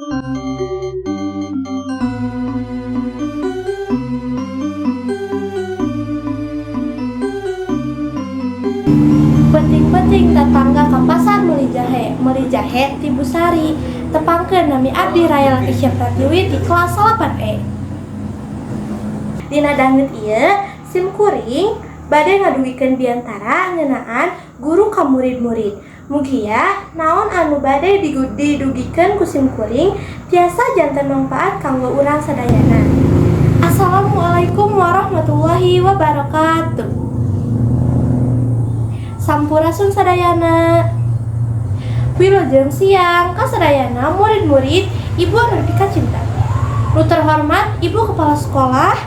Penting-penting tetangga ka pasar meuli jahe ti Bu Sari. Tepangkeun nami abdi Raya Latisya Pratiwi di kelas 8E. Dina dangeut ieu, sim kuring bade ngaduwikeun biantara ngeunaan guru ka murid-murid. Mugia naon anu bade didugikeun ku sim kuring tiasa janten mangpaat kanggo urang sadayana. Assalamualaikum warahmatullahi wabarakatuh. Sampurasun sadayana. Wilujeng siang ka sadayana murid-murid Ibu anu dikacinta. Nu terhormat Ibu Kepala Sekolah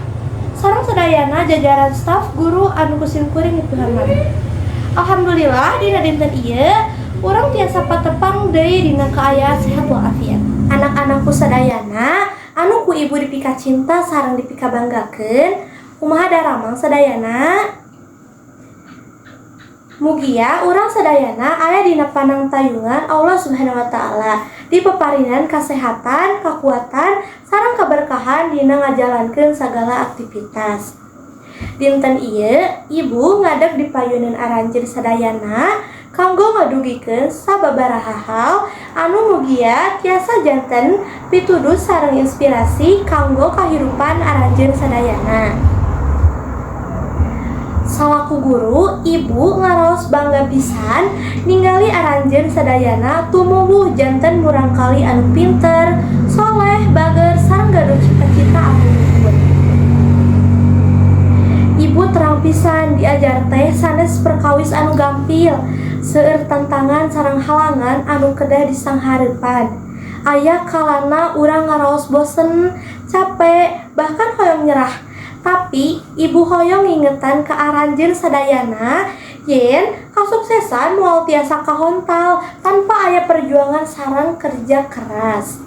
sareng sadayana jajaran staf guru anu kusim kuring dipahormat. Alhamdulillah dina dinten ieu urang tiasa patepang deui dina kaayaan sehat walafiat. Anak-anakku sadayana anu ku Ibu dipika cinta sareng dipika banggakeun, kumaha daramang sadayana? Mugia urang sadayana aya dina panangtayungan Allah Subhanahu wa taala, dipeparinan kasehatan, kakuatan, sareng kaberkahan dina ngajalankeun sagala aktivitas. Dinten ieu Ibu ngadeg dipayuneun aranjeun sadayana kanggo ngadugikeun sababaraha hal anu mugia tiasa janten pituduh sareng inspirasi kanggo kahirupan aranjeun sadayana. Salaku guru, Ibu ngaraos bangga pisan ningali aranjeun sadayana tumuwuh janten murangkali anu pinter, soleh, bager, sareng gaduh cita-cita anu luhur. Ibu terang pisan diajar teh sanes perkawis anu gampil, seueur tantangan sareng halangan anu kedah disanghareupan. Aya kalana urang ngaraos bosen, capek, bahkan hoyong nyerah. Tapi Ibu hoyong ngingetan ke aranjeun sadayana yen kasuksesan moal tiasa kahontal tanpa aya perjuangan sareng kerja keras.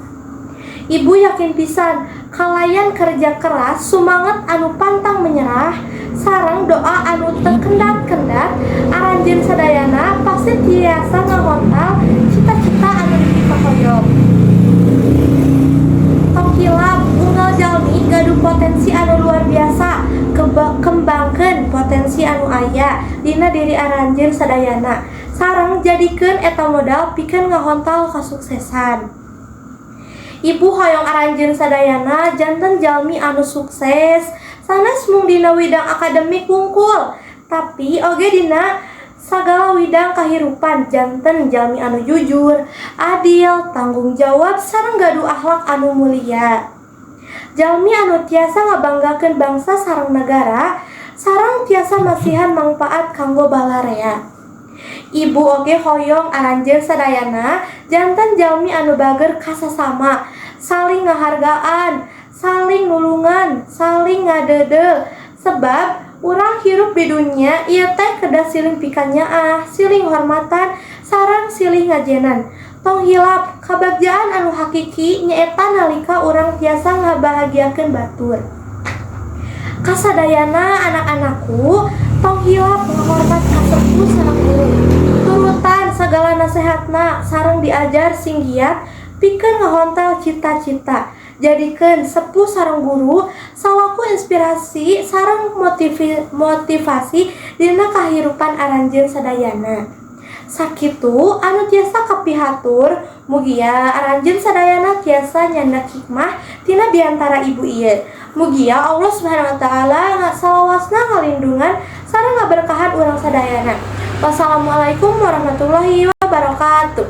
Ibu yakin pisan kalayan kerja keras, sumanget anu pantang menyerah, sareng doa anu teu kendat-kendat, aranjeun sadayana pasti tiasa ngahontal cita-cita anu dipika hoyong. Tong hilap unggal jalmi gaduh potensi anu luar biasa, kembangkeun potensi anu aya dina diri aranjeun sadayana, sareng jadikeun eta modal pikeun ngahontal kasuksesan. Ibu hoyong aranjeun sadayana janten jalmi anu sukses sanes mung dina widang akademik wungkul, tapi oge dina sagala widang kahirupan janten jalmi anu jujur, adil, tanggung jawab, sareng gaduh akhlak anu mulia. Jalmi anu tiasa ngabanggakeun bangsa sareng negara, sareng tiasa masihan mangpaat kanggo balarea. Ibu oge hoyong aranjeun sadayana janten jalmi anu bager kasasama, saling ngahargaan, saling nulungan, saling ngadeudeu, sebab urang hirup di dunia ieu teh kedah silih pika nyaah, silih hormatan, sareng silih ngajenan. Tong hilap kabagjaan anu hakiki nyaeta nalika urang tiasa ngabahagiakeun batur. Kasadayana anak-anakku, tong hilap ngahormat kasepuh sareng guru. Turutan sagala nasehatna sareng diajar sing giat pikeun ngahontal cita-cita. Jadikeun sepuh sareng guru salaku inspirasi sareng motivasi dina kahirupan aranjeun sadayana. Sakitu anu tiasa kapihatur, mugia aranjeun sadayana tiasa nyanda hikmah tina biantara ibu ieu. Mugia Allah Subhanahu wa taala salawasna ngalindungan sareng ngaberkahan urang sadayana. Wassalamualaikum warahmatullahi wabarakatuh.